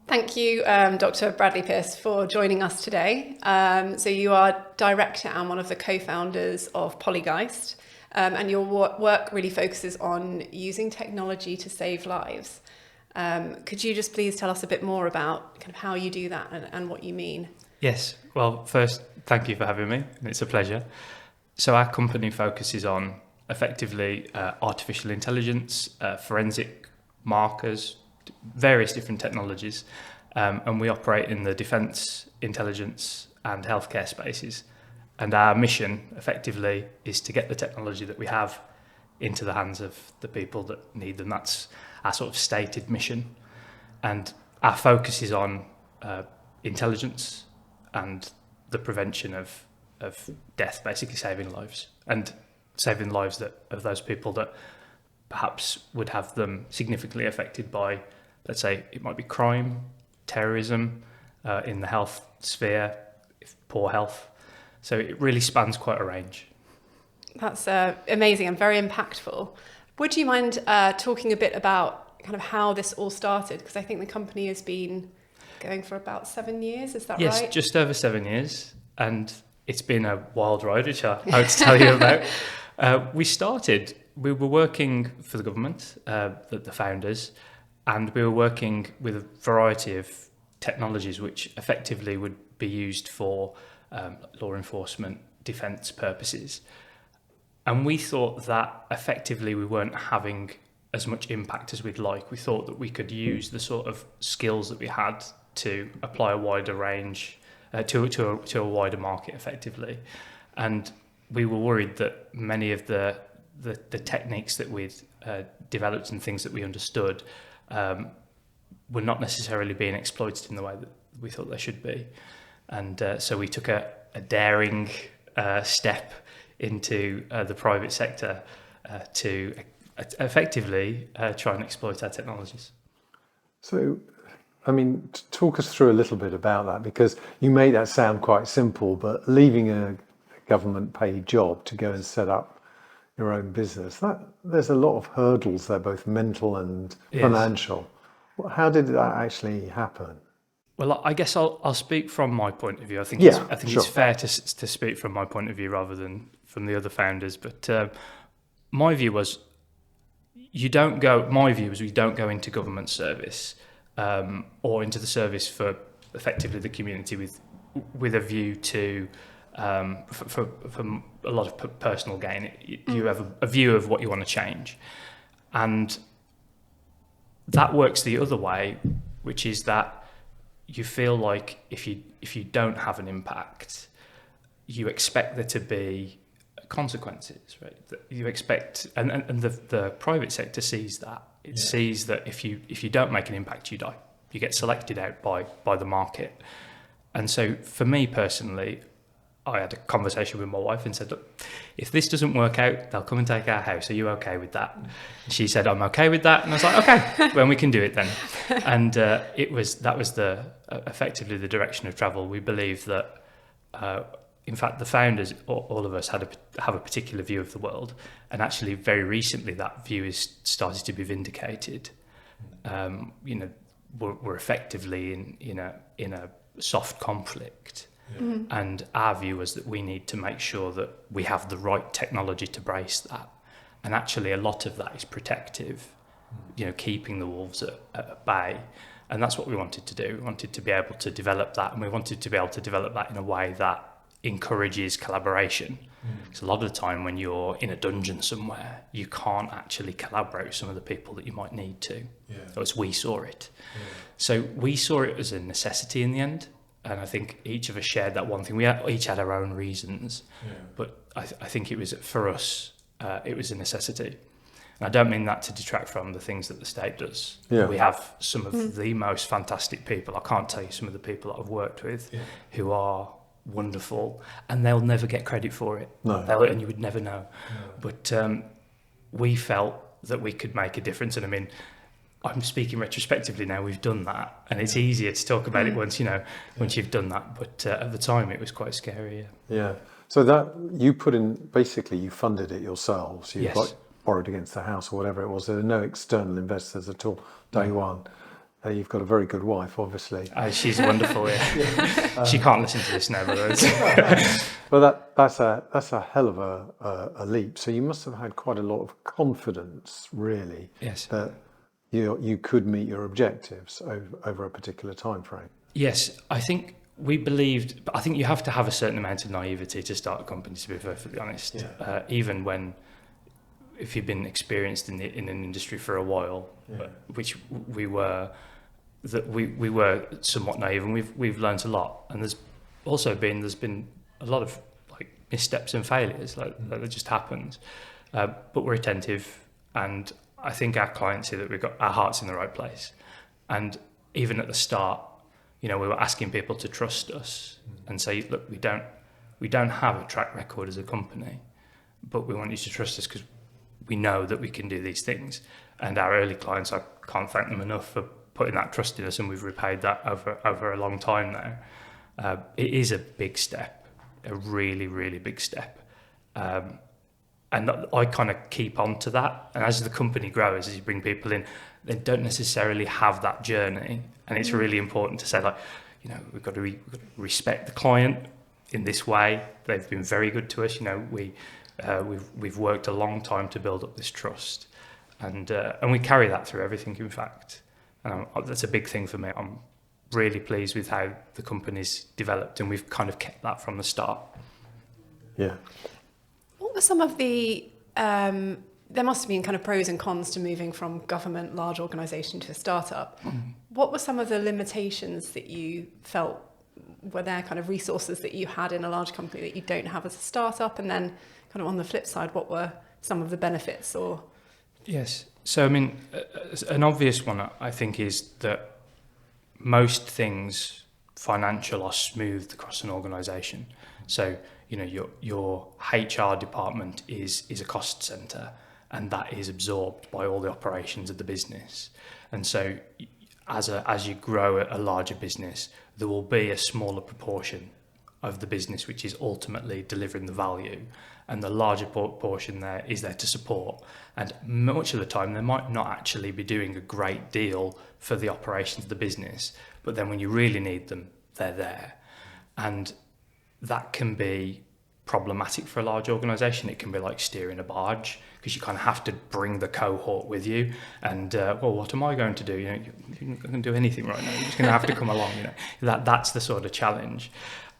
Thank you, Dr. Bradley Pearce, for joining us today. So you are director and one of the co-founders of Polygeist, and your work really focuses on using technology to save lives. Could you just please tell us a bit more about kind of how you do that and what you mean? Yes. Well, first, thank you for having me. It's a pleasure. So our company focuses on effectively artificial intelligence, forensic markers, various different technologies, and we operate in the defence, intelligence and healthcare spaces. And our mission effectively is to get the technology that we have into the hands of the people that need them. That's our sort of stated mission. And our focus is on intelligence and the prevention of death, basically saving lives, and saving lives of those people that perhaps would have them significantly affected by, let's say, it might be crime, terrorism, in the health sphere, poor health. So it really spans quite a range. That's amazing and very impactful. Would you mind talking a bit about kind of how this all started? Because I think the company has been going for about 7 years, is that right? Yes, just over 7 years. And it's been a wild ride, which I hope to tell you about. We were working for the government, the founders, and we were working with a variety of technologies which effectively would be used for law enforcement, defence purposes. And we thought that effectively we weren't having as much impact as we'd like. We thought that we could use the sort of skills that we had to apply a wider range, to a wider market effectively. And we were worried that many of the techniques that we'd developed and things that we understood were not necessarily being exploited in the way that we thought they should be. And so we took a daring step into the private sector to effectively try and exploit our technologies. So, I mean, talk us through a little bit about that, because you made that sound quite simple, but leaving a government paid job to go and set up your own business, there's a lot of hurdles there, both mental and financial. How did that actually happen? Well, I guess I'll speak from my point of view. I think sure. It's fair to speak from my point of view rather than from the other founders. But my view was you don't go into government service or into the service for effectively the community with a view to for a lot of personal gain. You have a view of what you want to change, and that works the other way, which is that you feel like if you don't have an impact, you expect there to be consequences, right? You expect, and the private sector sees that. It sees that if you don't make an impact, you die. You get selected out by the market. And so for me personally, I had a conversation with my wife and said, look, if this doesn't work out, they'll come and take our house. Are you okay with that? And she said, I'm okay with that. And I was like, okay, well, we can do it then. And that was effectively the direction of travel. We believe that, in fact, the founders, all of us have a particular view of the world. And actually, very recently, that view is started to be vindicated. We're effectively in a soft conflict. Mm-hmm. And our view was that we need to make sure that we have the right technology to brace that. And actually a lot of that is protective, keeping the wolves at bay. And that's what we wanted to do. We wanted to be able to develop that, and we wanted to be able to develop that in a way that encourages collaboration. Because a lot of the time when you're in a dungeon somewhere, you can't actually collaborate with some of the people that you might need to. Or as we saw it. So we saw it as a necessity in the end. And I think each of us shared that one thing. We each had our own reasons, but I think it was, for us, it was a necessity. And I don't mean that to detract from the things that the state does. We have some of the most fantastic people. I can't tell you some of the people that I've worked with who are wonderful, and they'll never get credit for it. And you would never know. But we felt that we could make a difference. And I mean, I'm speaking retrospectively now, we've done that, and it's easier to talk about it once you've done that, but at the time it was quite scary. So that you put in, basically you funded it yourselves, borrowed against the house or whatever it was. There were no external investors at all, day one. You've got a very good wife, obviously. She's wonderful. Yeah. She can't listen to this now, by the way. Well, that's a hell of a leap. So you must have had quite a lot of confidence, really, Yes. that you could meet your objectives over a particular time frame. Yes, I think we believed. I think you have to have a certain amount of naivety to start a company. To be perfectly honest, even if you've been experienced in an industry for a while, which we were. That we were somewhat naive, and we've learned a lot. And there's been a lot of like missteps and failures, that just happens. But we're attentive, and I think our clients see that we've got our hearts in the right place. And even at the start, we were asking people to trust us and say, look, we don't have a track record as a company, but we want you to trust us because we know that we can do these things. And our early clients, I can't thank them enough for putting that trust in us, and we've repaid that over a long time now. It is a big step, a really, really big step. And I kind of keep on to that. And as the company grows, as you bring people in, they don't necessarily have that journey. And it's really important to say, like, we've got to respect the client in this way. They've been very good to us. We've worked a long time to build up this trust. And we carry that through everything, in fact. And that's a big thing for me. I'm really pleased with how the company's developed, and we've kind of kept that from the start. Yeah. What were some of the, there must have been kind of pros and cons to moving from government, large organisation to a startup. What were some of the limitations that you felt were there, kind of resources that you had in a large company that you don't have as a startup? And then kind of on the flip side, what were some of the benefits or... Yes. So, I mean, an obvious one, I think, is that most things financial are smoothed across an organisation. So, your HR department is a cost centre, and that is absorbed by all the operations of the business. And so, as you grow a larger business, there will be a smaller proportion of the business which is ultimately delivering the value, and the larger portion there is there to support. And much of the time they might not actually be doing a great deal for the operations of the business, but then when you really need them, they're there. And that can be problematic for a large organisation. It can be like steering a barge, because you kind of have to bring the cohort with you. And what am I going to do? You're not going to do anything right now. You're just going to have to come along. That's the sort of challenge.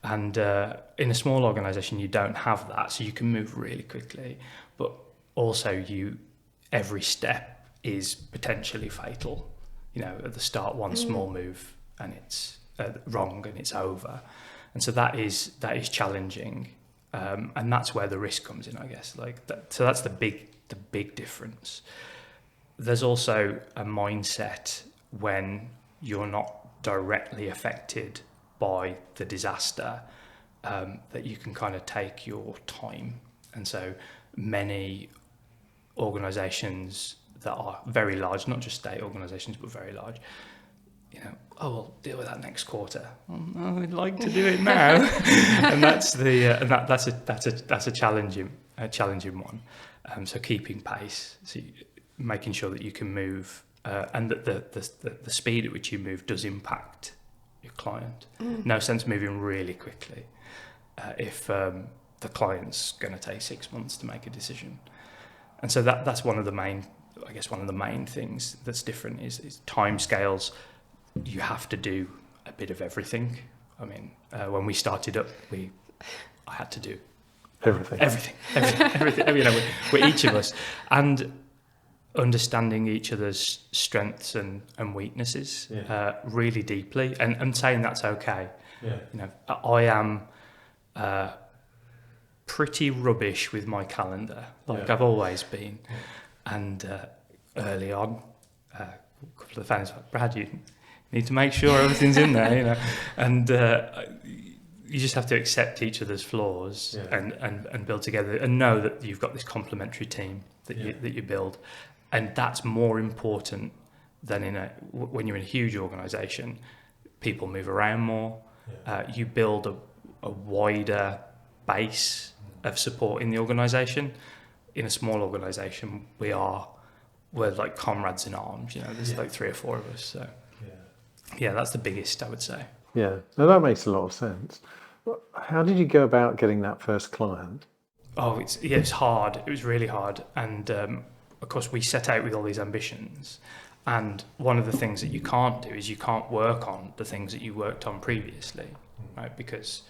And in a small organisation, you don't have that, so you can move really quickly. But also, every step is potentially fatal. At the start, one small move and it's wrong and it's over. And so that is challenging, and that's where the risk comes in, I guess. So that's the big difference. There's also a mindset when you're not directly affected by the disaster, that you can kind of take your time. And so many organisations that are very large, not just state organisations, but very large, we'll deal with that next quarter. Well, we'd like to do it now, and that's a challenging one. So keeping pace, making sure that you can move, and that the speed at which you move does impact your client. No sense moving really quickly if the client's going to take 6 months to make a decision. And so that's one of the main things that's different is timescales. You have to do a bit of everything. I mean, when we started up, I had to do everything. With each of us, and understanding each other's strengths and weaknesses really deeply, and saying that's okay. I am pretty rubbish with my calendar, I've always been. And early on, a couple of the fans were like, Brad, you need to make sure everything's in there, and you just have to accept each other's flaws and build together, and know that you've got this complementary team that you build. And that's more important than when you're in a huge organisation. People move around more. You build a wider base of support in the organisation. In a small organisation, we're like comrades in arms. There's like 3 or 4 of us. So Yeah, that's the biggest, I would say. Yeah, no, that makes a lot of sense. How did you go about getting that first client? Oh, it's hard. It was really hard, and of course we set out with all these ambitions. And one of the things that you can't do is you can't work on the things that you worked on previously, right? Because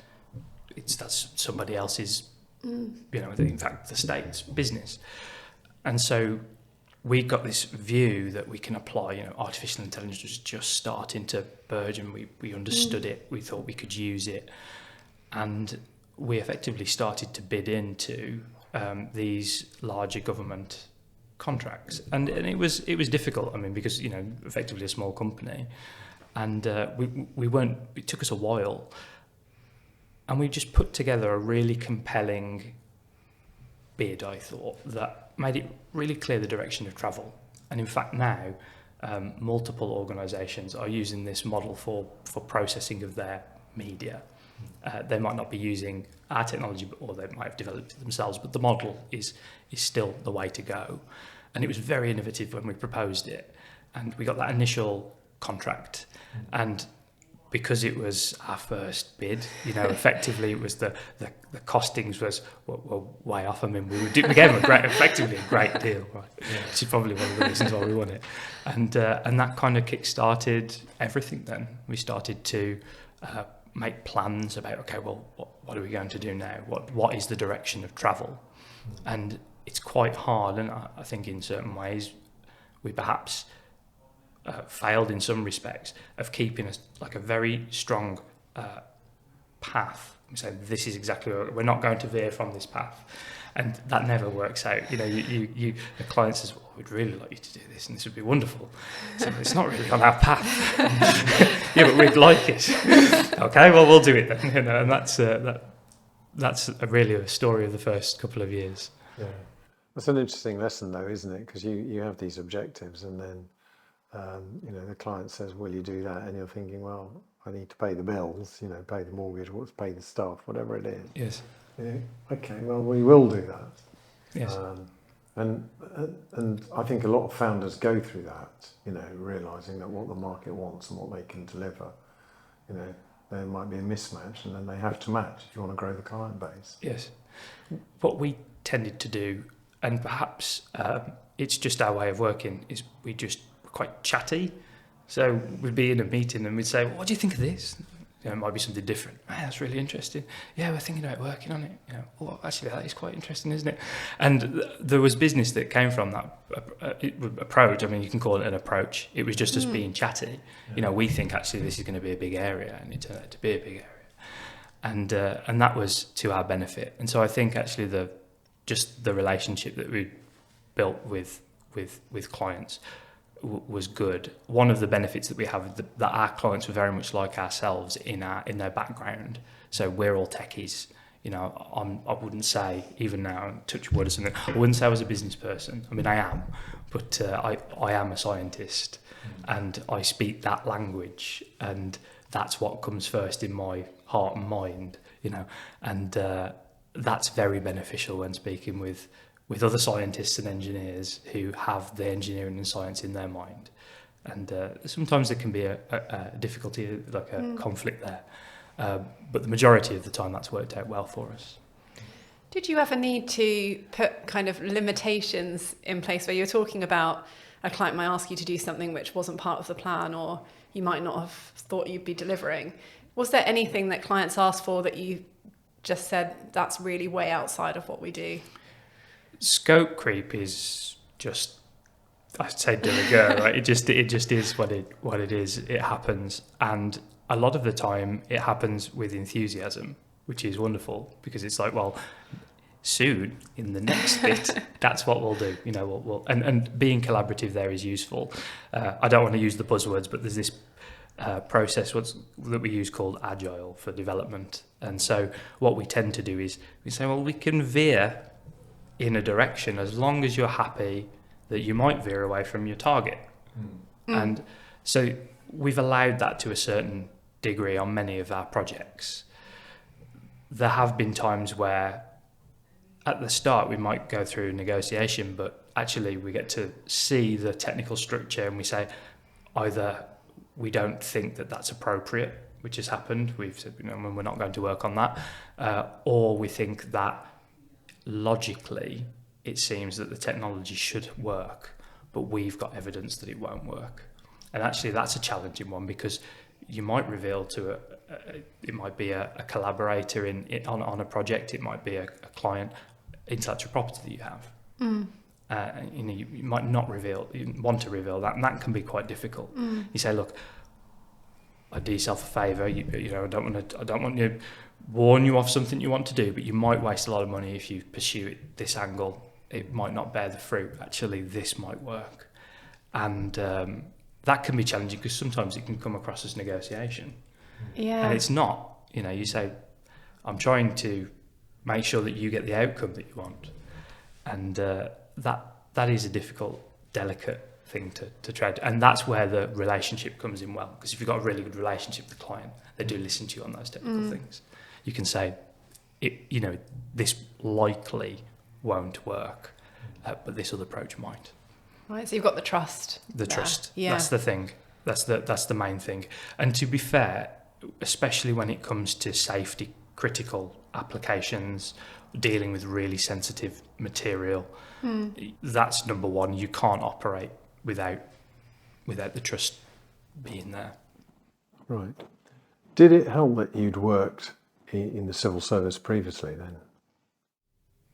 that's somebody else's, in fact, the state's business. And so we got this view that we can apply, artificial intelligence was just starting to burgeon. We understood it. We thought we could use it. And we effectively started to bid into these larger government contracts. And it was difficult, because, effectively a small company. And it took us a while. And we just put together a really compelling bid, I thought, that made it really clear the direction of travel. And in fact now, multiple organisations are using this model for processing of their media. They might not be using our technology, or they might have developed it themselves, but the model is still the way to go. And it was very innovative when we proposed it. And we got that initial contract. And because it was our first bid, effectively it was the costings was were way off. We gave them effectively a great deal, right? Yeah. Which is probably one of the reasons why we won it. And that kind of kick-started everything then. We started to make plans about, okay, well, what are we going to do now? What is the direction of travel? And it's quite hard, and I think in certain ways we perhaps failed in some respects of keeping a very strong path. We say this is exactly we're not going to veer from this path, and that never works out. The client says, well, we'd really like you to do this, and this would be wonderful. So it's not really on our path. Yeah, but we'd like it. Okay, well, we'll do it then. And that's really a story of the first couple of years. Yeah, that's an interesting lesson, though, isn't it? Because you have these objectives, and then the client says, will you do that? And you're thinking, well, I need to pay the bills, pay the mortgage, pay the staff, whatever it is. Yes. Yeah. Okay, well, we will do that. Yes. And I think a lot of founders go through that, realising that what the market wants and what they can deliver, there might be a mismatch, and then they have to match if you want to grow the client base. Yes. What we tended to do, and perhaps it's just our way of working, is we just quite chatty. So we'd be in a meeting and we'd say, well, what do you think of this? It might be something different. That's really interesting. Yeah, we're thinking about working on it. Well, actually, that is quite interesting, isn't it? And there was business that came from that approach. You can call it an approach. It was just us being chatty. Yeah. We think actually this is going to be a big area, and it turned out to be a big area. And that was to our benefit. And so I think actually the relationship that we built with clients was good. One of the benefits that we have that our clients were very much like ourselves in their background. So we're all techies. I wouldn't say, even now, touch wood or something, I wouldn't say I was a business person. I am, but I am a scientist, and I speak that language, and that's what comes first in my heart and mind. And that's very beneficial when speaking with other scientists and engineers who have the engineering and science in their mind. And sometimes there can be a difficulty, like a conflict there. But the majority of the time that's worked out well for us. Did you ever need to put kind of limitations in place where you're talking about a client might ask you to do something which wasn't part of the plan, or you might not have thought you'd be delivering? Was there anything that clients asked for that you just said, that's really way outside of what we do? Scope creep is just, I'd say, de rigueur, right? It just is what it is. It happens, and a lot of the time it happens with enthusiasm, which is wonderful, because it's like, well, soon in the next bit, that's what we'll do. And being collaborative there is useful. I don't want to use the buzzwords, but there's this process that we use called agile for development, and so what we tend to do is we say, well, we can veer in a direction as long as you're happy that you might veer away from your target. And so we've allowed that to a certain degree on many of our projects. There have been times where at the start we might go through negotiation, but actually we get to see the technical structure and we say either we don't think that that's appropriate, which has happened. We've said, we're not going to work on that. Or we think that logically, it seems that the technology should work, but we've got evidence that it won't work. And actually, that's a challenging one, because you might reveal to it might be a collaborator on a project, it might be a client, intellectual property that you have. You might not want to reveal that, and that can be quite difficult. You say, look, I do yourself a favour. I don't want to warn you off something you want to do, but you might waste a lot of money if you pursue it this angle. It might not bear the fruit. Actually, this might work, and that can be challenging, because sometimes it can come across as negotiation. Yeah, and it's not. You say, I'm trying to make sure that you get the outcome that you want, and that is a difficult, delicate thing to tread, and that's where the relationship comes in well. Because if you've got a really good relationship with the client, they do listen to you on those technical things. You can say, this likely won't work, but this other approach might. Right, so you've got the trust. Trust. Yeah. That's the thing. That's the main thing. And to be fair, especially when it comes to safety critical applications, dealing with really sensitive material, that's number one. You can't operate without the trust being there. Right. Did it help that you'd worked in the civil service previously then?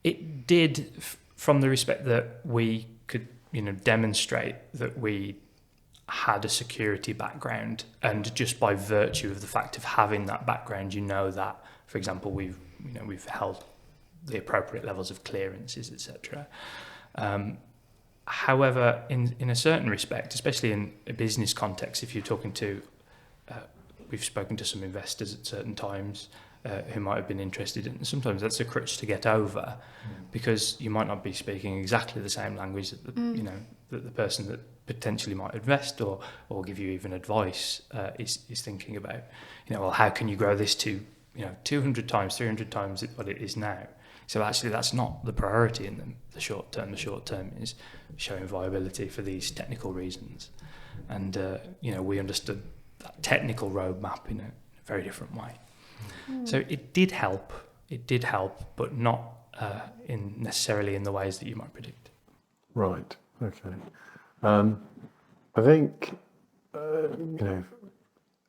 It did, from the respect that we could, demonstrate that we had a security background, and just by virtue of the fact of having that background, that, for example, we've held the appropriate levels of clearances, etc. However, in a certain respect, especially in a business context, if you're talking to, we've spoken to some investors at certain times who might have been interested in, sometimes that's a crutch to get over, because you might not be speaking exactly the same language that that the person that potentially might invest or give you even advice is thinking about. Well, how can you grow this to 200 times, 300 times what it is now? So actually, that's not the priority in the short term. The short term is showing viability for these technical reasons, and we understood that technical roadmap in a very different way. So it did help, but not necessarily in the ways that you might predict. Right. Okay. I think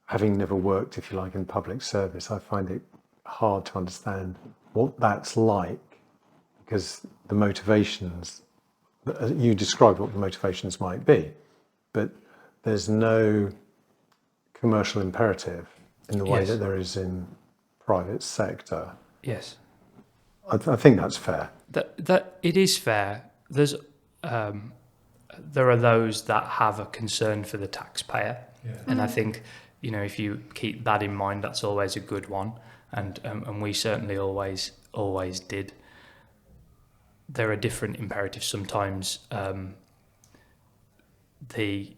having never worked, if you like, in public service, I find it hard to understand what that's like, because the motivations, you described what the motivations might be, but there's no commercial imperative in the way that there is in private sector. Yes. I think that's fair. That it is fair. There are those that have a concern for the taxpayer, and I think if you keep that in mind, that's always a good one, and we certainly always did. There are different imperatives sometimes. The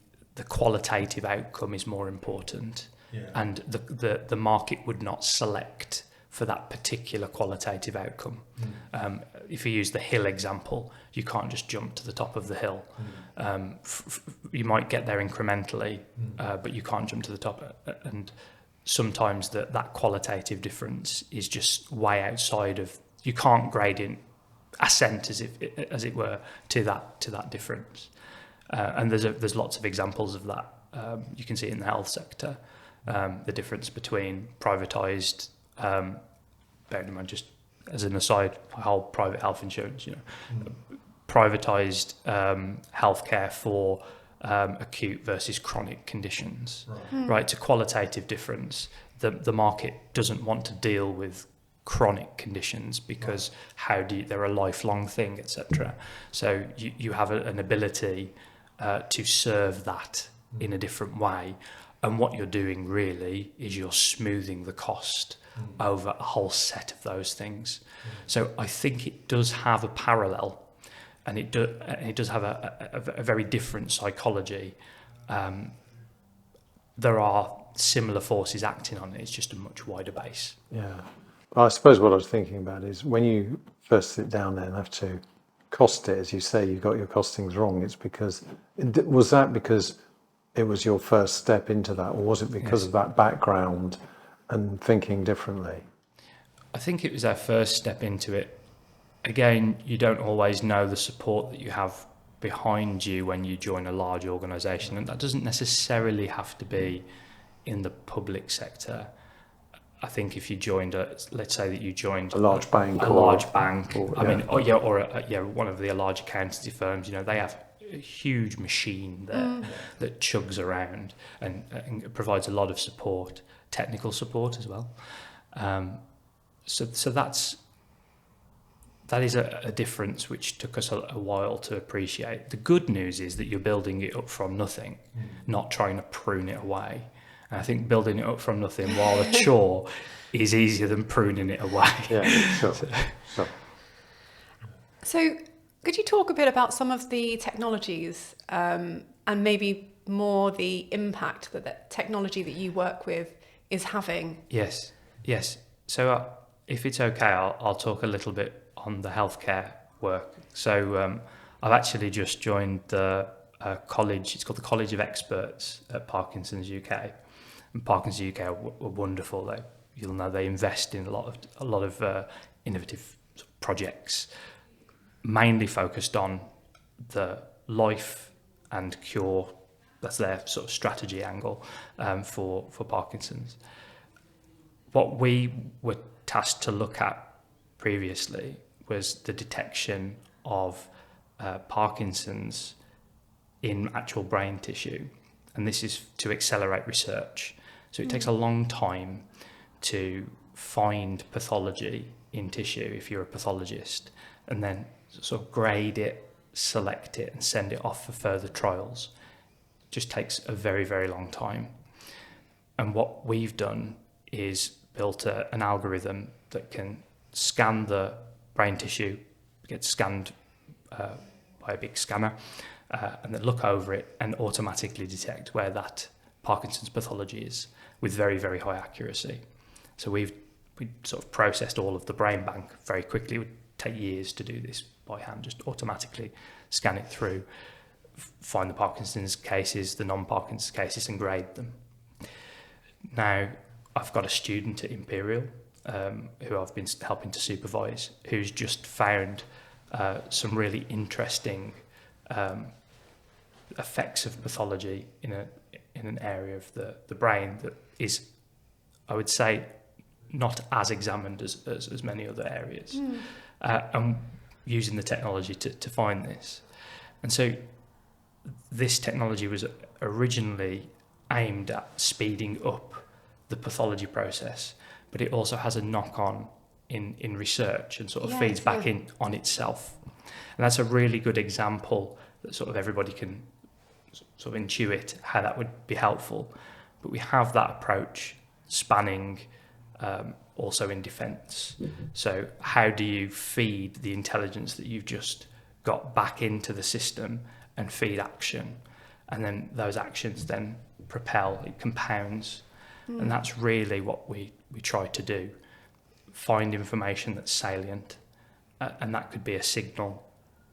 qualitative outcome is more important, and the market would not select for that particular qualitative outcome. If you use the hill example, you can't just jump to the top of the hill. You might get there incrementally, but you can't jump to the top. And sometimes that qualitative difference is just way outside of. You can't gradient ascent as it were to that difference. And there's lots of examples of that. You can see it in the health sector, the difference between privatised. Bearing in mind, just as an aside, whole private health insurance, privatised healthcare for acute versus chronic conditions. Right, it's a qualitative difference. The market doesn't want to deal with chronic conditions because they're a lifelong thing, etc. So you have an ability to serve that in a different way, and what you're doing really is you're smoothing the cost over a whole set of those things. So I think it does have a parallel, and it does have a very different psychology. There are similar forces acting on it. It's just a much wider base. Yeah. I suppose what I was thinking about is when you first sit down there and have to cost it, as you say, you got your costings wrong. It's because it was your first step into that, or was it because of that background and thinking differently? I think it was our first step into it. Again, you don't always know the support that you have behind you when you join a large organisation, and that doesn't necessarily have to be in the public sector. I think if you joined let's say that you joined A large bank. Or one of the large accountancy firms, they have a huge machine there that chugs around and provides a lot of support, technical support as well. So that is a difference which took us a while to appreciate. The good news is that you're building it up from nothing, not trying to prune it away. And I think building it up from nothing, while a chore, is easier than pruning it away. Yeah, sure. So could you talk a bit about some of the technologies and maybe more the impact that the technology that you work with is having? Yes. So if it's okay, I'll talk a little bit on the healthcare work. So I've actually just joined the college. It's called the College of Experts at Parkinson's UK. And Parkinson's UK are wonderful. You'll know they invest in a lot of innovative projects, mainly focused on the life and cure. That's their sort of strategy angle for Parkinson's. What we were tasked to look at previously was the detection of Parkinson's in actual brain tissue, and this is to accelerate research. So it takes a long time to find pathology in tissue if you're a pathologist, and then sort of grade it, select it, and send it off for further trials. It just takes a very, very long time. And what we've done is built an algorithm that can scan the brain tissue, get scanned by a big scanner, and then look over it and automatically detect where that Parkinson's pathology is with very, very high accuracy. So we sort of processed all of the brain bank very quickly. It would take years to do this by hand, just automatically scan it through, find the Parkinson's cases, the non-Parkinson's cases, and grade them. Now, I've got a student at Imperial who I've been helping to supervise, who's just found some really interesting effects of pathology in an area of the brain that is, I would say, not as examined as many other areas. And using the technology to find this. And so this technology was originally aimed at speeding up the pathology process, but it also has a knock-on in research and sort of feeds back in on itself. And that's a really good example that sort of everybody can sort of intuit how that would be helpful. But we have that approach spanning also in defence. So how do you feed the intelligence that you've just got back into the system and feed action? And then those actions then propel, it compounds. And that's really what we try to do. Find information that's salient, and that could be a signal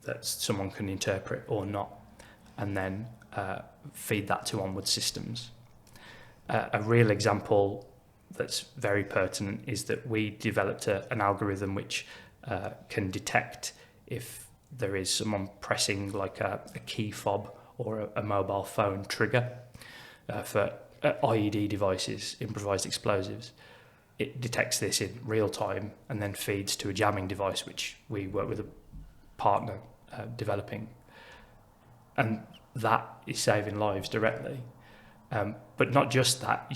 that someone can interpret or not, and then feed that to onward systems. A real example that's very pertinent is that we developed an algorithm which can detect if there is someone pressing like a key fob or a mobile phone trigger for IED devices, improvised explosives. It detects this in real time and then feeds to a jamming device which we work with a partner developing, and that is saving lives directly. But not just that,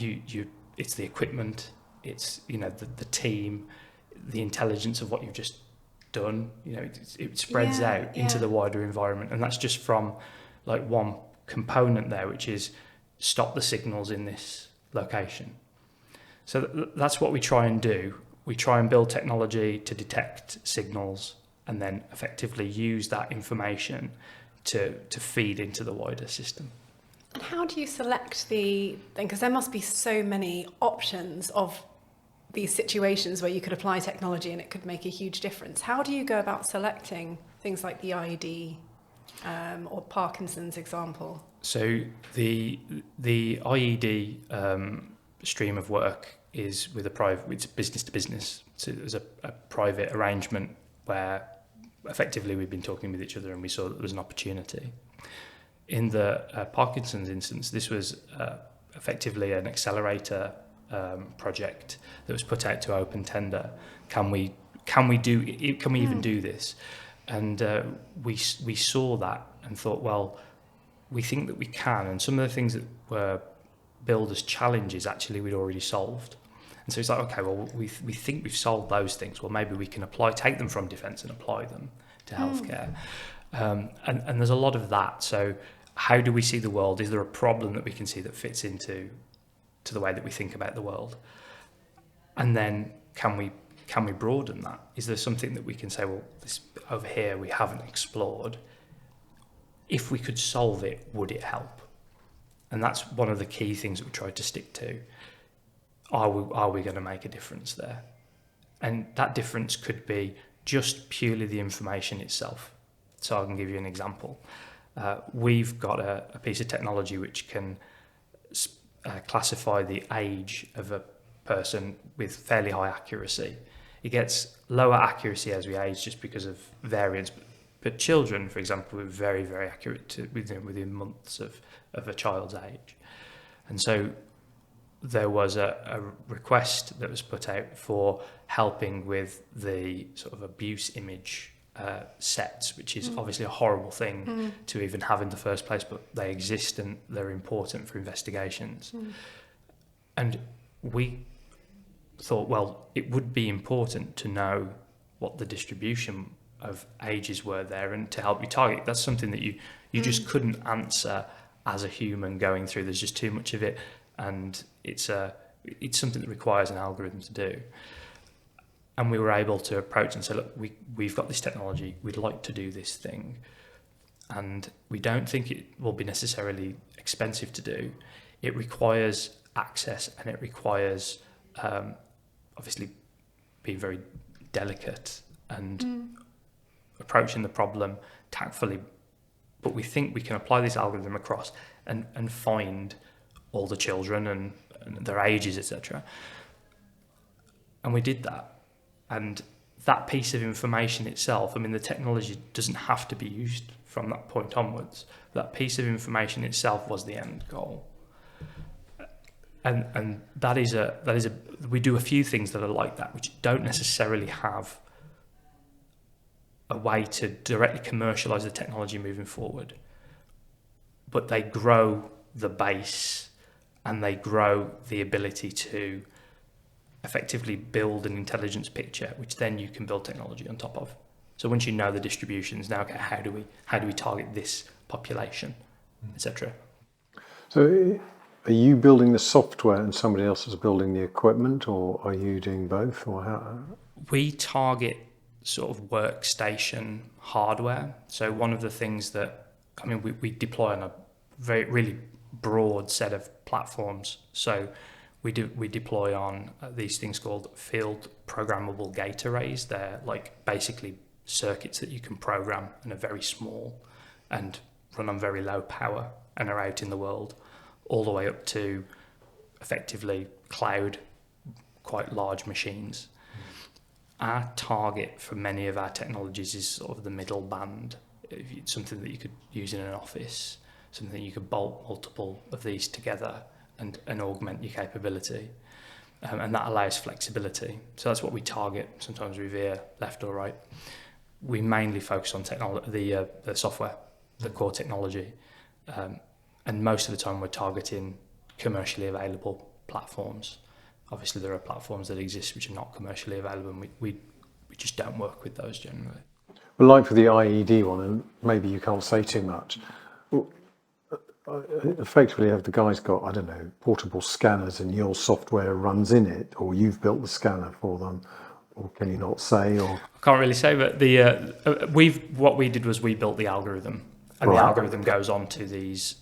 it's the equipment, it's the team, the intelligence of what you've just done. It spreads out into the wider environment, and that's just from like one component there, which is stop the signals in this location. So that's what we try and do. We try and build technology to detect signals and then effectively use that information to feed into the wider system. And how do you select because there must be so many options of these situations where you could apply technology and it could make a huge difference. How do you go about selecting things like the IED or Parkinson's example? So the IED stream of work is with it's business to business. So there's a private arrangement where effectively we've been talking with each other and we saw that there was an opportunity. In the Parkinson's instance, this was effectively an accelerator project that was put out to open tender. Can we even do this? And we saw that and thought, well, we think that we can. And some of the things that were billed as challenges, actually, we'd already solved. And so it's like, okay, well, we think we've solved those things. Well, maybe we can take them from defence and apply them to healthcare. And there's a lot of that. So how do we see the world? Is there a problem that we can see that fits into the way that we think about the world? And then can we broaden that? Is there something that we can say, well, this over here we haven't explored? If we could solve it, would it help? And that's one of the key things that we tried to stick to. Are we going to make a difference there? And that difference could be just purely the information itself. So I can give you an example. We've got a piece of technology which can classify the age of a person with fairly high accuracy. It gets lower accuracy as we age just because of variance. But children, for example, are very, very accurate within months of a child's age. And so there was a request that was put out for helping with the sort of abuse image sets, which is obviously a horrible thing to even have in the first place, but they exist and they're important for investigations. And we thought, well, it would be important to know what the distribution of ages were there and to help you target. That's something that you just couldn't answer as a human going through. There's just too much of it, and it's something that requires an algorithm to do. And we were able to approach and say, look, we've got this technology, we'd like to do this thing, and we don't think it will be necessarily expensive to do. It requires access, and it requires obviously being very delicate and approaching the problem tactfully. But we think we can apply this algorithm across and find all the children and their ages, etc. And we did that. And that piece of information itself, I mean, the technology doesn't have to be used from that point onwards. That piece of information itself was the end goal. And that is we do a few things that are like that, which don't necessarily have a way to directly commercialize the technology moving forward, but they grow the base and they grow the ability to effectively build an intelligence picture, which then you can build technology on top of. So once you know the distributions, now, okay, how do we target this population, etc. So are you building the software and somebody else is building the equipment, or are you doing both, or how? We target sort of workstation hardware. So one of the things that, I mean, we deploy on a really broad set of platforms. So we deploy on these things called field programmable gate arrays. They're like basically circuits that you can program and are very small and run on very low power and are out in the world, all the way up to effectively cloud, quite large machines. Our target for many of our technologies is sort of the middle band. It's something that you could use in an office, something you could bolt multiple of these together and augment your capability. And that allows flexibility. So that's what we target. Sometimes we veer left or right. We mainly focus on the software, the core technology. And most of the time we're targeting commercially available platforms. Obviously there are platforms that exist which are not commercially available, and we just don't work with those generally. Well, like for the IED one, and maybe you can't say too much, effectively have the guys got, I don't know, portable scanners and your software runs in it, or you've built the scanner for them, or can you not say? Or I can't really say, but what we did was we built the algorithm, and the algorithm goes onto these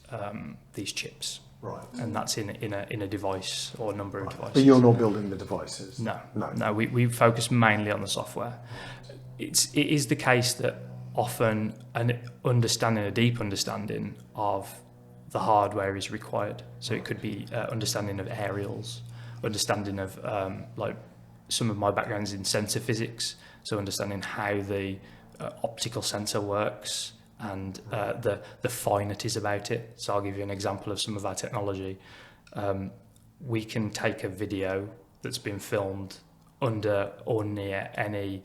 chips. Right. And that's in a device or a number of devices. But you're not building the devices? No, we focus mainly on the software. It is the case that often a deep understanding of the hardware is required. So it could be understanding of aerials, understanding of like some of my background is in sensor physics, so understanding how the optical sensor works and the finities about it. So I'll give you an example of some of our technology. We can take a video that's been filmed under or near any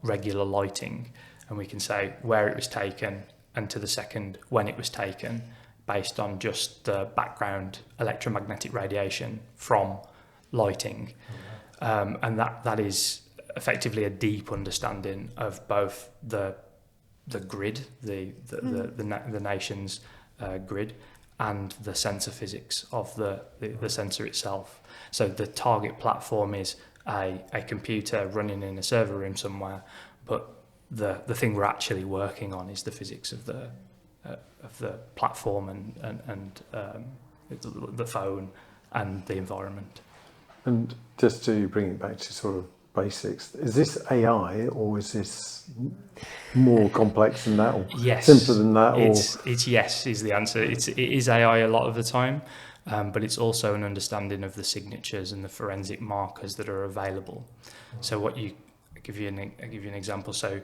regular lighting, and we can say where it was taken and to the second when it was taken, based on just the background electromagnetic radiation from lighting. And that is effectively a deep understanding of both the grid, the nation's grid, and the sensor physics of the sensor itself. So the target platform is a computer running in a server room somewhere, but the thing we're actually working on is the physics of the platform and the phone and the environment. And just to bring it back to sort of basics, is this AI or is this more complex than that, or yes, simpler than that? It's yes is the answer. It is AI a lot of the time, but it's also an understanding of the signatures and the forensic markers that are available. So I'll give you an example. So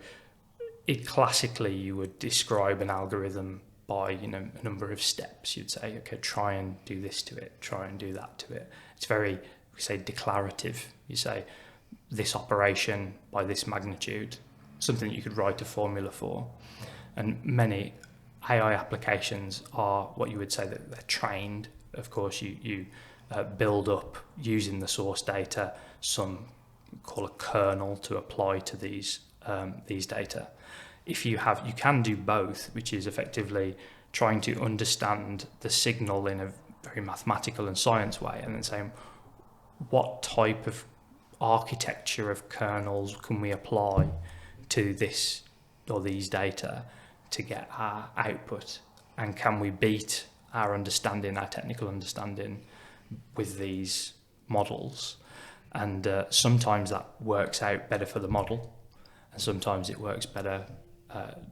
classically you would describe an algorithm by a number of steps. You'd say, okay, try and do this to it, try and do that to it. It's very, we say, declarative. You say this operation by this magnitude, something that you could write a formula for. And many AI applications are what you would say that they're trained. Of course, you build up using the source data some call a kernel to apply to these data. You can do both, which is effectively trying to understand the signal in a very mathematical and science way, and then saying what type of architecture of kernels can we apply to this or these data to get our output, and can we beat our technical understanding with these models. And sometimes that works out better for the model, and sometimes it works better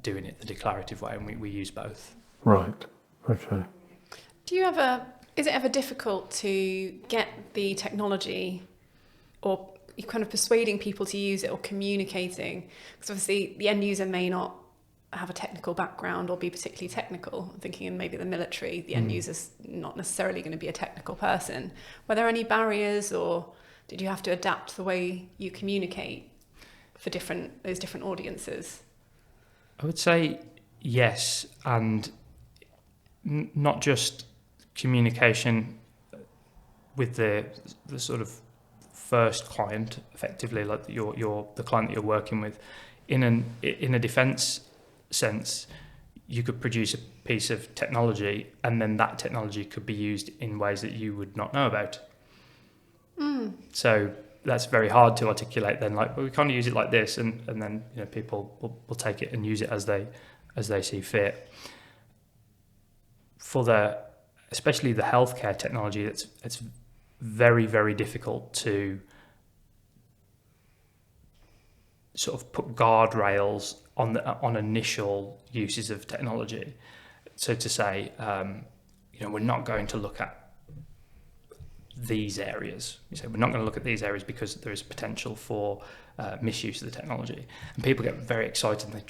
doing it the declarative way, and we use both. Right. Okay. Is it ever difficult to get the technology, or kind of persuading people to use it or communicating? Because obviously the end user may not have a technical background or be particularly technical. I'm thinking in maybe the military, the end user's not necessarily going to be a technical person. Were there any barriers, or did you have to adapt the way you communicate for those different audiences? I would say yes, and not just communication with the sort of first client, effectively, like the client that you're working with. In a defence sense, you could produce a piece of technology, and then that technology could be used in ways that you would not know about. So that's very hard to articulate then, like, well, we can't use it like this, and then people will take it and use it as they see fit. For especially the healthcare technology, it's very, very difficult to sort of put guardrails on initial uses of technology. So to say, we're not going to look at these areas. You say we're not going to look at these areas because there is potential for misuse of the technology, and people get very excited. And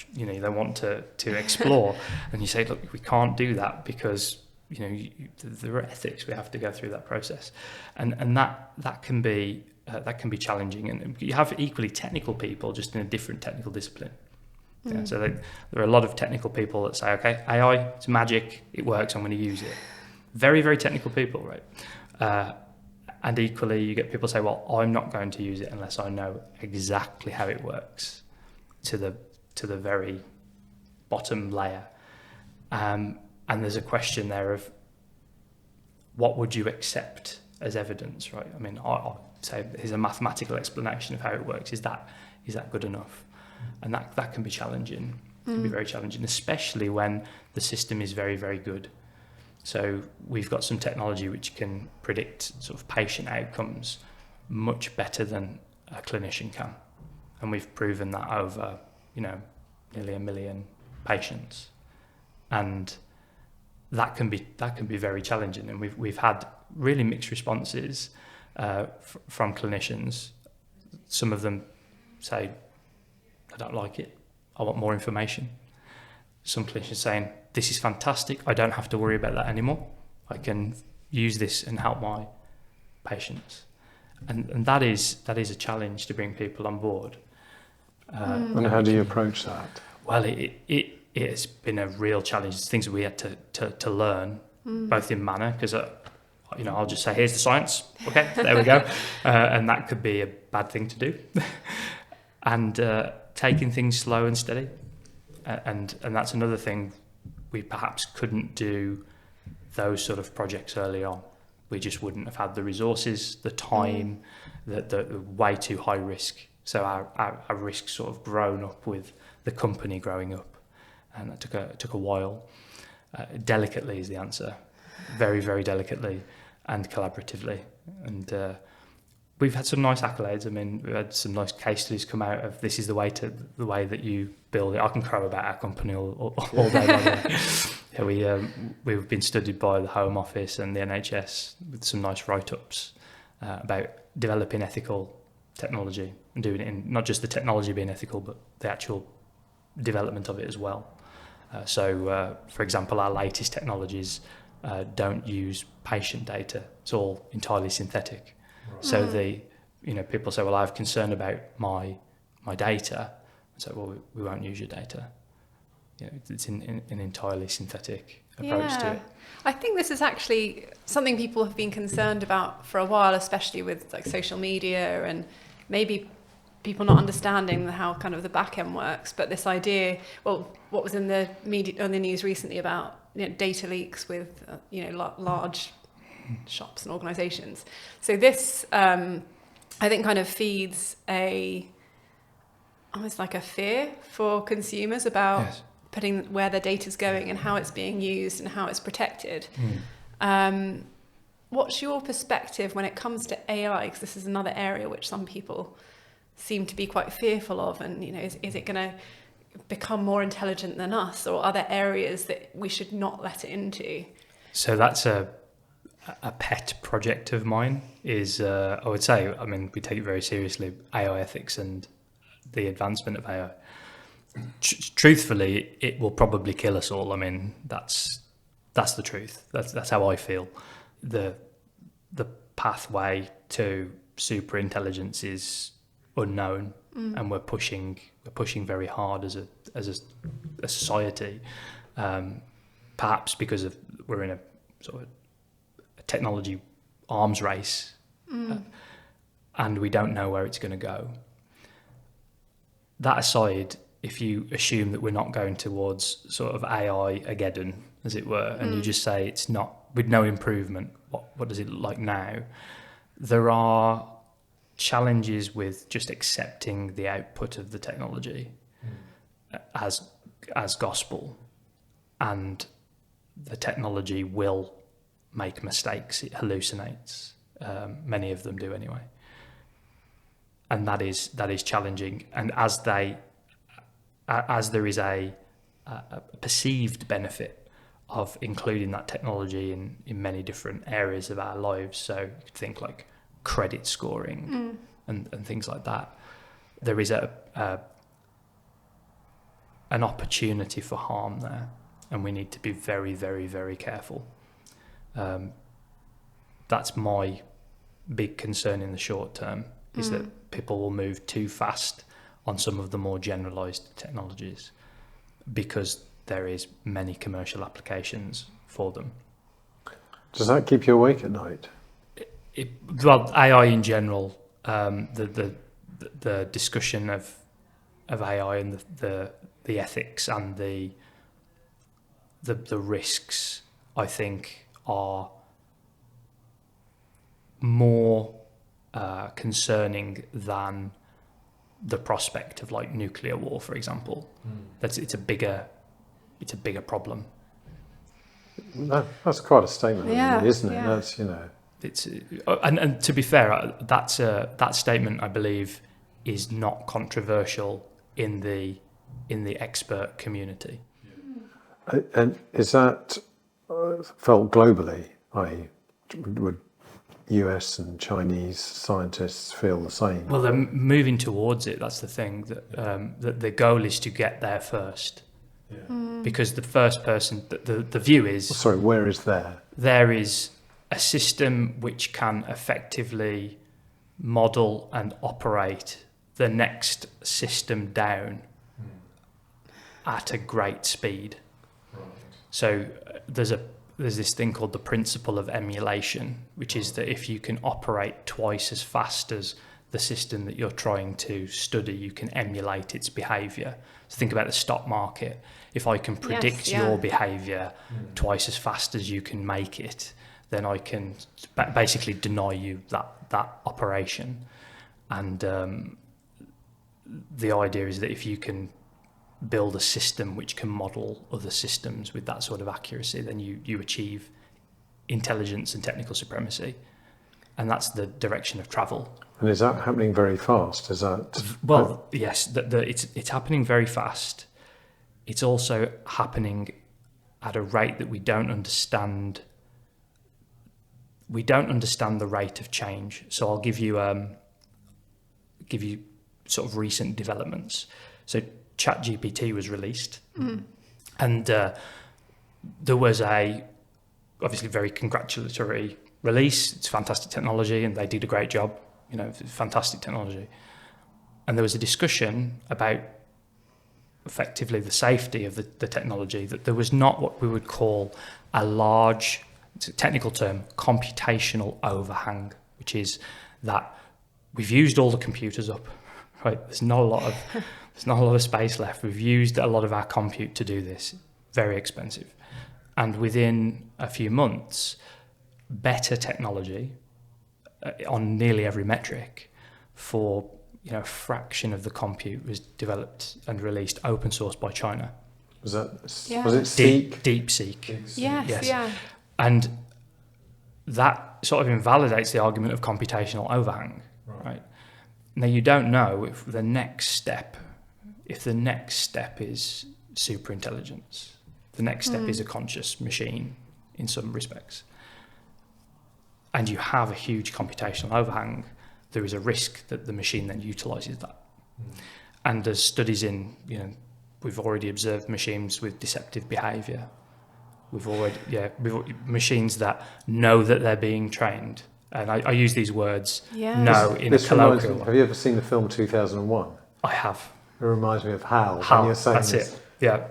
they want to explore, and you say, look, we can't do that because there are ethics. We have to go through that process, and that can be challenging. And you have equally technical people, just in a different technical discipline. Yeah, so there are a lot of technical people that say, okay, AI, it's magic, it works, I'm going to use it. Very, very technical people, right? And equally, you get people say, well, I'm not going to use it unless I know exactly how it works to the very bottom layer. And there's a question there of what would you accept as evidence, right? I mean, I'll say here's a mathematical explanation of how it works. Is that good enough? And that can be challenging. It can be very challenging, especially when the system is very, very good. So we've got some technology which can predict sort of patient outcomes much better than a clinician can. And we've proven that over, nearly 1 million patients. And that can be very challenging, and we've had really mixed responses from clinicians. Some of them say, I don't like it, I want more information. Some clinicians saying, this is fantastic, I don't have to worry about that anymore, I can use this and help my patients. And that is a challenge to bring people on board. And how do you approach that? Well, it has been a real challenge. It's things that we had to learn, both in manner, because I'll just say, here's the science, okay, there we go, and that could be a bad thing to do. And taking things slow and steady, and that's another thing. We perhaps couldn't do those sort of projects early on. We just wouldn't have had the resources, the time, the way too high risk. So our risk sort of grown up with the company growing up, and that took a while. Delicately is the answer, very, very delicately and collaboratively. And we've had some nice accolades. I mean, we've had some nice case studies come out of this is the way that you build it. I can crow about our company all day long. Yeah, we've been studied by the Home Office and the NHS with some nice write-ups about developing ethical technology and doing it in not just the technology being ethical, but the actual development of it as well. So, for example, our latest technologies don't use patient data. It's all entirely synthetic. Right. So people say, well, I have concern about my data. So, well, we won't use your data. It's in an entirely synthetic approach to it. I think this is actually something people have been concerned about for a while, especially with like social media and maybe people not understanding how kind of the back end works. But this idea, well, what was in the media on the news recently about data leaks with large shops and organisations. So this, I think, kind of feeds almost like a fear for consumers about. Yes. Putting where their data's going and how it's being used and how it's protected. What's your perspective when it comes to AI? Because this is another area which some people seem to be quite fearful of. And is it going to become more intelligent than us, or are there areas that we should not let it into? So that's a pet project of mine. Is I would say, I mean, we take it very seriously, AI ethics and the advancement of AI. Truthfully, it will probably kill us all. I mean, that's the truth. That's how I feel. The pathway to super intelligence is unknown, and we're pushing very hard as a society. Perhaps because we're in a sort of a technology arms race, and we don't know where it's going to go. That aside, if you assume that we're not going towards sort of AI-ageddon, as it were, and you just say it's not, with no improvement, what does it look like now? There are challenges with just accepting the output of the technology as gospel, and the technology will make mistakes. It hallucinates. Many of them do anyway. And that is challenging. And as there is a perceived benefit of including that technology in many different areas of our lives, so you could think like credit scoring and things like that, there is an opportunity for harm there, and we need to be very, very, very careful. That's my big concern in the short term, is that people will move too fast on some of the more generalized technologies because there is many commercial applications for them. Does that keep you awake at night? Well, AI in general, the discussion of AI and the ethics and the risks, I think, are more concerning than the prospect of like nuclear war, for example. It's a bigger problem. That's quite a statement, really, isn't it? Yeah. That's It's and to be fair, that statement, I believe, is not controversial in the expert community. And is that felt globally, i.e., would US and Chinese scientists feel the same? Well, they're moving towards it. That's the thing, that the goal is to get there first. Because the first person, the view is... Sorry, where is there? There is a system which can effectively model and operate the next system down at a great speed. So there's this thing called the principle of emulation, which is that if you can operate twice as fast as the system that you're trying to study, you can emulate its behaviour. So think about the stock market. If I can predict your behaviour twice as fast as you can make it, then I can basically deny you that operation. And the idea is that if you can build a system which can model other systems with that sort of accuracy, then you achieve intelligence and technical supremacy. And that's the direction of travel. And is that happening very fast? Is that... Well, yes, it's happening very fast. It's also happening at a rate that we don't understand. We don't understand the rate of change. So I'll give you sort of recent developments. So ChatGPT was released, and there was a obviously very congratulatory release. It's fantastic technology, and they did a great job. You know, fantastic technology. And there was a discussion about effectively the safety of the technology, that there was not what we would call a large, it's a technical term, computational overhang, which is that we've used all the computers up, right? There's not a lot of space left. We've used a lot of our compute to do this. Very expensive. And within a few months, better technology on nearly every metric for a fraction of the compute was developed and released open source by China. Was it Seek? DeepSeek. Yes, yeah. And that sort of invalidates the argument of computational overhang, right? Now you don't know if the next step is superintelligence. The next step is a conscious machine in some respects. And you have a huge computational overhang, there is a risk that the machine then utilises that. And there's studies we've already observed machines with deceptive behaviour. We've machines that know that they're being trained. And I use these words know in a colloquial way. Have you ever seen the film 2001? I have. It reminds me of HAL. HAL, You're saying that's this. it. Yeah.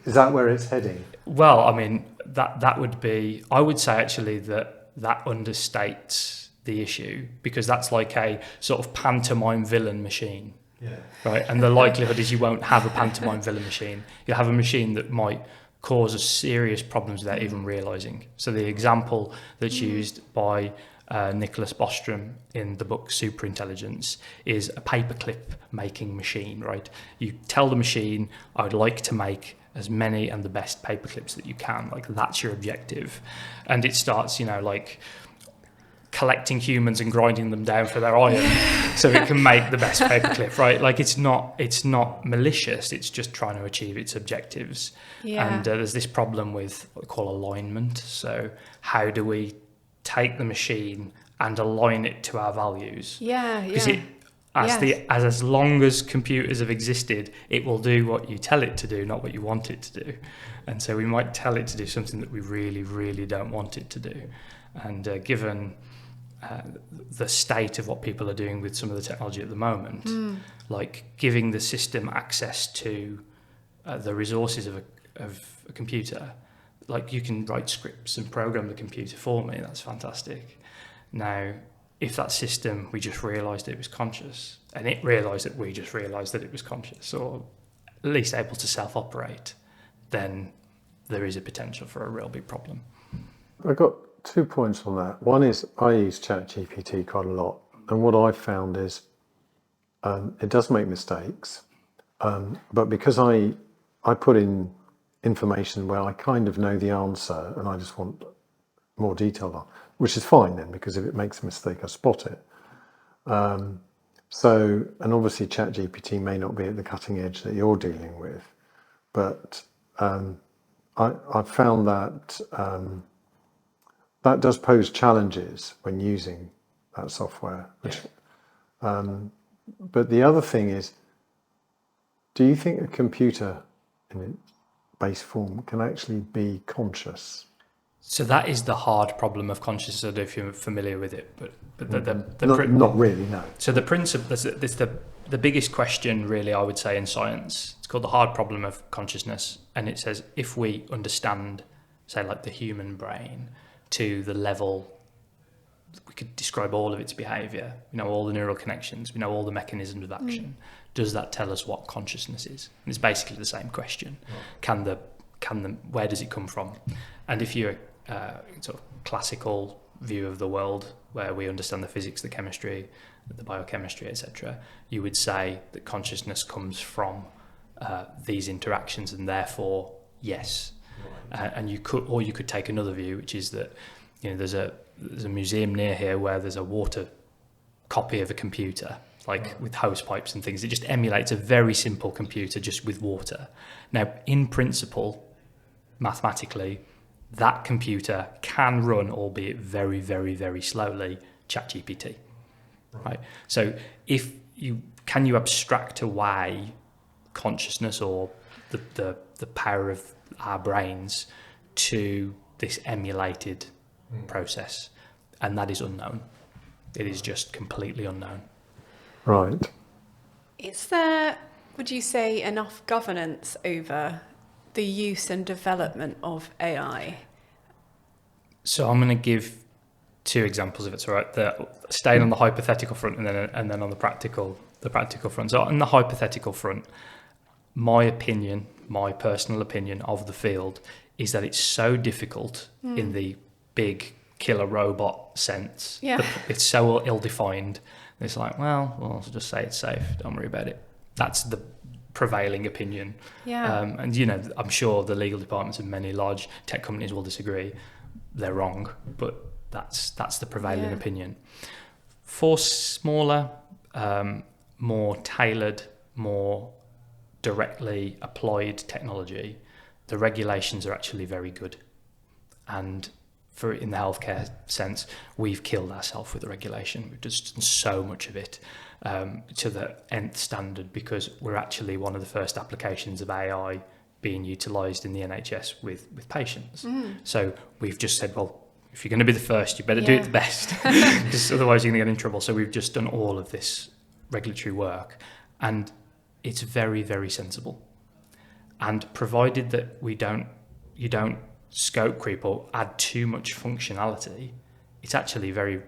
Is that where it's heading? Well, I mean, that would be, I would say actually that understates the issue, because that's like a sort of pantomime villain machine. Yeah. Right. And the likelihood is you won't have a pantomime villain machine. You'll have a machine that might cause us serious problems without even realising. So the example that's used by Nicholas Bostrom in the book Superintelligence is a paperclip making machine, right? You tell the machine, I would like to make as many and the best paperclips that you can. Like, that's your objective. And it starts, like collecting humans and grinding them down for their iron so it can make the best paperclip, right? Like, it's not malicious, it's just trying to achieve its objectives. Yeah. And there's this problem with what we call alignment. So how do we take the machine and align it to our values? Yeah, because as long as computers have existed, it will do what you tell it to do, not what you want it to do. And so we might tell it to do something that we really, really don't want it to do. And given the state of what people are doing with some of the technology at the moment, like giving the system access to the resources of a computer, like you can write scripts and program the computer for me, that's fantastic. Now, if that system, we just realised it was conscious, and it realised that we just realised that it was conscious, or at least able to self-operate, then there is a potential for a real big problem. I got 2 points on that. One is I use ChatGPT quite a lot, and what I've found is it does make mistakes, but because I put in information where I kind of know the answer and I just want more detail on, which is fine then, because if it makes a mistake, I spot it. So, and obviously ChatGPT may not be at the cutting edge that you're dealing with, but I found that that does pose challenges when using that software. But the other thing is, do you think a computer in its base form can actually be conscious? So that is the hard problem of consciousness. I don't know if you're familiar with it, but Not really, no. So the principle, this the biggest question, really, I would say, in science. It's called the hard problem of consciousness, and it says if we understand, say, like the human brain to the level we could describe all of its behaviour, we know all the neural connections, we know all the mechanisms of action. Does that tell us what consciousness is? And it's basically the same question. Right. Where does it come from? And if you're sort of classical view of the world, where we understand the physics, the chemistry, the biochemistry, etc., you would say that consciousness comes from these interactions, and therefore, yes. Right. And you could take another view, which is that there's a museum near here where there's a water copy of a computer, with hose pipes and things. It just emulates a very simple computer just with water. Now, in principle, mathematically, that computer can run, albeit very, very, very slowly, ChatGPT. Right? So can you abstract away consciousness or the power of our brains to this emulated process? And that is unknown. It is just completely unknown. Right. Is there, would you say, enough governance over the use and development of AI? So I'm going to give two examples, if it's all right. Staying on the hypothetical front and then on the practical front. So on the hypothetical front, my personal opinion of the field is that it's so difficult in the big killer robot sense. Yeah. It's so ill-defined. It's like, well, I'll just say it's safe. Don't worry about it. That's the prevailing opinion. Yeah. And I'm sure the legal departments of many large tech companies will disagree. They're wrong, but that's the prevailing opinion. For smaller, more tailored, more directly applied technology, the regulations are actually very good. And in the healthcare sense, we've killed ourselves with the regulation. We've just done so much of it to the nth standard, because we're actually one of the first applications of AI being utilised in the NHS with patients. So we've just said, well, if you're going to be the first, you better do it the best, because otherwise you're going to get in trouble. So we've just done all of this regulatory work, and it's very, very sensible. And provided that you don't scope creep or add too much functionality, it's actually very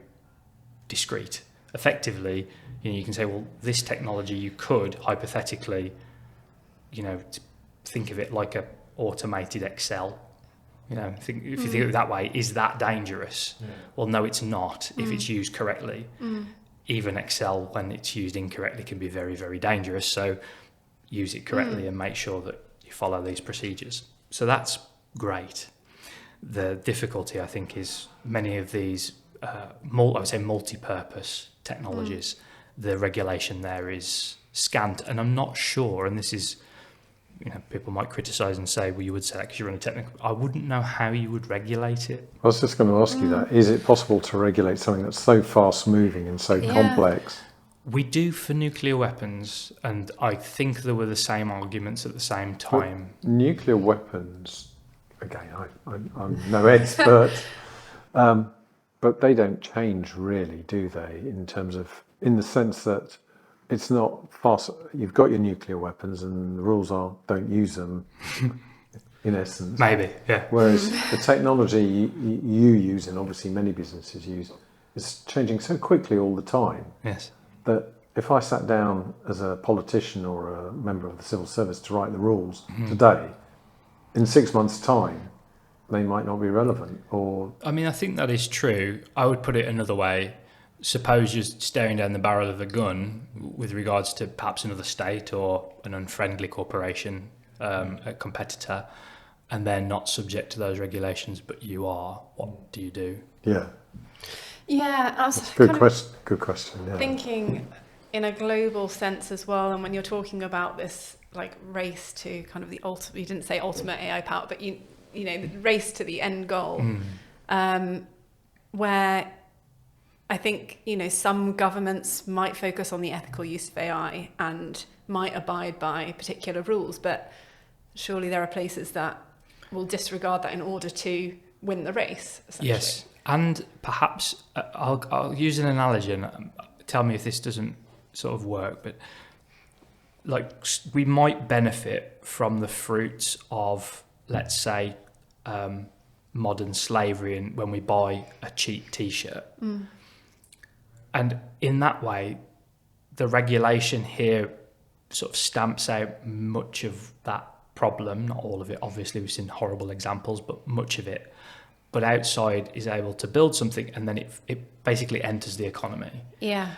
discreet. Effectively, you can say, well, this technology, you could hypothetically, think of it like a automated Excel. If you think of it that way, is that dangerous? Yeah. Well, no, it's not if it's used correctly. Even Excel, when it's used incorrectly, can be very, very dangerous. So use it correctly and make sure that you follow these procedures. So that's great. The difficulty, I think, is many of these, I would say, multi-purpose technologies. The regulation there is scant, and I'm not sure. And this is, people might criticise and say, well, you would say that because you run a technical. I wouldn't know how you would regulate it. I was just going to ask you that. Is it possible to regulate something that's so fast-moving and so complex? We do for nuclear weapons, and I think there were the same arguments at the same time. But nuclear weapons, again, I'm no expert, but they don't change really, do they? In the sense that it's not fast. You've got your nuclear weapons, and the rules are don't use them. In essence, maybe, yeah. Whereas the technology you use, and obviously many businesses use, is changing so quickly all the time. Yes. That if I sat down as a politician or a member of the civil service to write the rules today, in 6 months' time, they might not be relevant. I think that is true. I would put it another way. Suppose you're staring down the barrel of a gun with regards to perhaps another state or an unfriendly corporation, a competitor, and they're not subject to those regulations, but you are. What do you do? Yeah. Yeah, that's a good question. Yeah. Thinking in a global sense as well, and when you're talking about this race to kind of the ultimate, you didn't say ultimate AI power, but the race to the end goal, where I think, some governments might focus on the ethical use of AI and might abide by particular rules, but surely there are places that will disregard that in order to win the race, essentially. Yes, and perhaps I'll use an analogy, and tell me if this doesn't sort of work, but like we might benefit from the fruits of, let's say, modern slavery, and when we buy a cheap t-shirt. And in that way, the regulation here sort of stamps out much of that problem, not all of it, obviously we've seen horrible examples, but much of it. But outside is able to build something, and then it basically enters the economy. Yeah.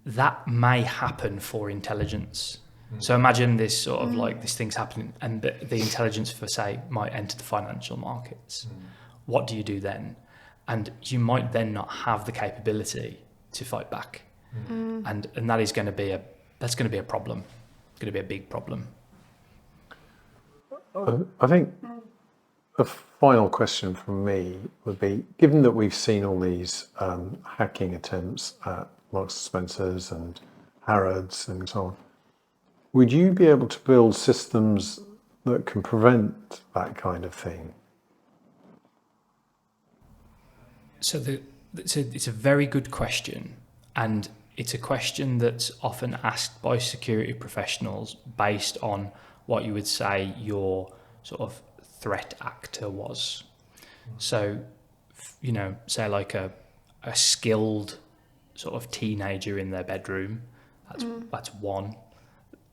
That may happen for intelligence. So imagine this sort of like this thing's happening, and the intelligence for, say, might enter the financial markets. What do you do then? And you might then not have the capability to fight back. And that is going to be a problem. It's going to be a big problem. I think a final question from me would be, given that we've seen all these hacking attempts at Marks and Spencer's and Harrods and so on, would you be able to build systems that can prevent that kind of thing? So it's a very good question, and it's a question that's often asked by security professionals based on what you would say your sort of threat actor was. So, say like a skilled sort of teenager in their bedroom, that's one.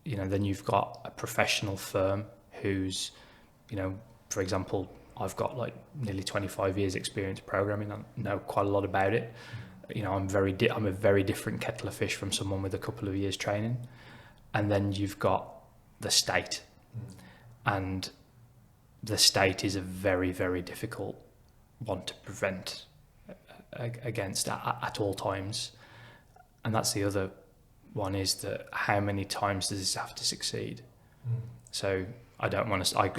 Then you've got a professional firm who's, for example, I've got like nearly 25 years experience programming. I know quite a lot about it. I'm a very different kettle of fish from someone with a couple of years training. And then you've got the state. And the state is a very, very difficult one to prevent against at all times. And that's the other one, is that how many times does this have to succeed? So I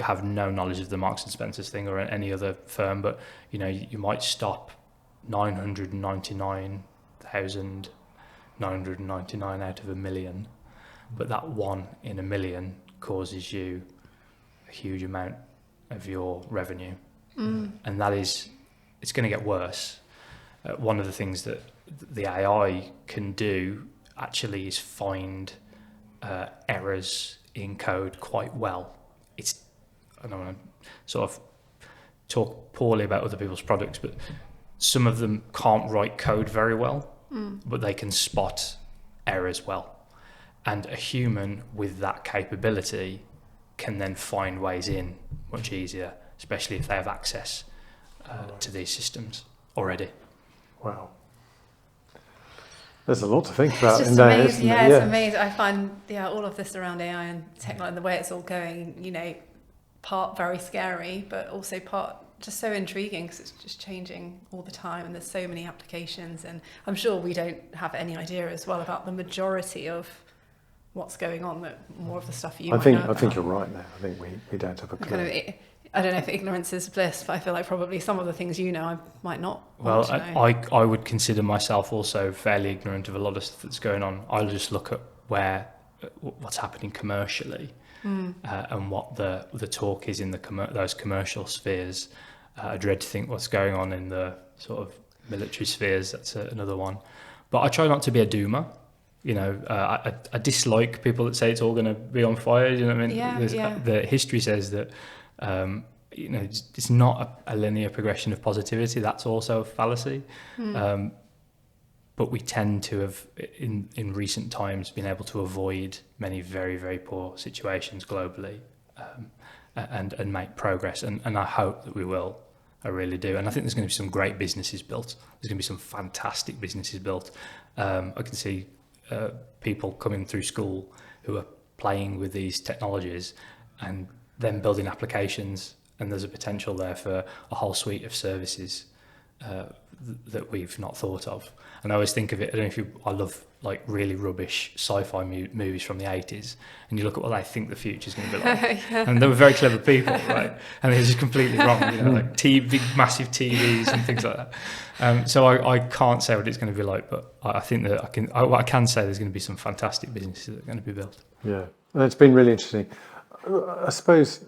have no knowledge of the Marks and Spencer's thing or any other firm, but you might stop 999,999 out of a million, but that one in a million causes you a huge amount of your revenue. And it's going to get worse. One of the things that the AI can do actually is find errors in code quite well. I don't want to sort of talk poorly about other people's products, but some of them can't write code very well, but they can spot errors well. And a human with that capability can then find ways in much easier, especially if they have access to these systems already. Wow. There's a lot to think about It's in just there, amazing. isn't it? It's amazing. I find all of this around AI and technology and the way it's all going, part very scary, but also part just so intriguing because it's just changing all the time, and there's so many applications, and I'm sure we don't have any idea as well about the majority of what's going on, that more of the stuff you I might think know about. I think you're right there. I think we don't have a clue. I don't know if ignorance is bliss, but I feel like probably some of the things I might not Well, want to know. I would consider myself also fairly ignorant of a lot of stuff that's going on. I'll just look at what's happening commercially, and what the talk is in those commercial spheres. I dread to think what's going on in the sort of military spheres. That's another one. But I try not to be a doomer. I dislike people that say it's all going to be on fire. You know what I mean? Yeah. The history says that it's not a linear progression of positivity. That's also a fallacy. But we tend to have, in recent times, been able to avoid many very, very poor situations globally, and make progress. And I hope that we will. I really do. And I think there's going to be some great businesses built. There's going to be some fantastic businesses built. I can see people coming through school who are playing with these technologies and then building applications, and there's a potential there for a whole suite of services that we've not thought of. And I always think of it, I love like really rubbish sci-fi movies from the 80s, and you look at what they think the future is going to be like. And they were very clever people, right? And they're just completely wrong, like big massive TVs and things like that. So I can't say what it's going to be like, but I think that I can say there's going to be some fantastic businesses that are going to be built. Yeah, and it's been really interesting. I suppose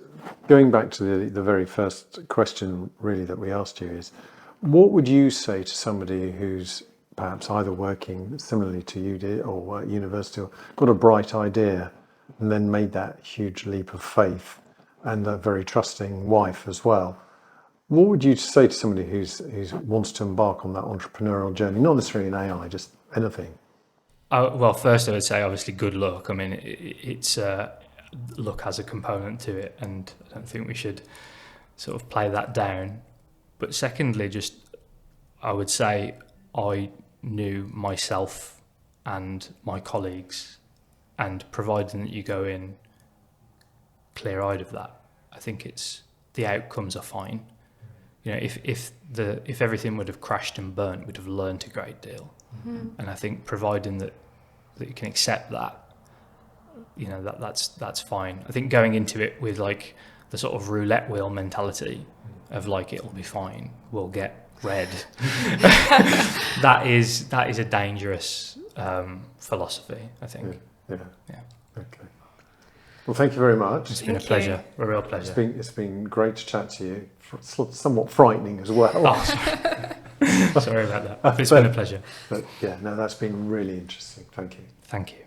going back to the very first question really that we asked you is, what would you say to somebody who's perhaps either working similarly to you did or at university, or got a bright idea and then made that huge leap of faith, and a very trusting wife as well? What would you say to somebody who wants to embark on that entrepreneurial journey, not necessarily in AI, just anything? Well, first I would say obviously good luck. I mean, it's luck has a component to it, and I don't think we should sort of play that down. But secondly, just I would say I knew myself and my colleagues, and providing that you go in clear-eyed of that, I think the outcomes are fine. If everything would have crashed and burnt, we'd have learned a great deal. And I think providing that you can accept that, that's fine. I think going into it with like the sort of roulette wheel mentality of like it'll be fine, we'll get red. that is a dangerous philosophy, I think. Yeah. Okay. Well, thank you very much. It's been a pleasure, a real pleasure. It's been great to chat to you. Somewhat frightening as well. Oh, sorry about that. But it's been a pleasure. But yeah, no, that's been really interesting. Thank you. Thank you.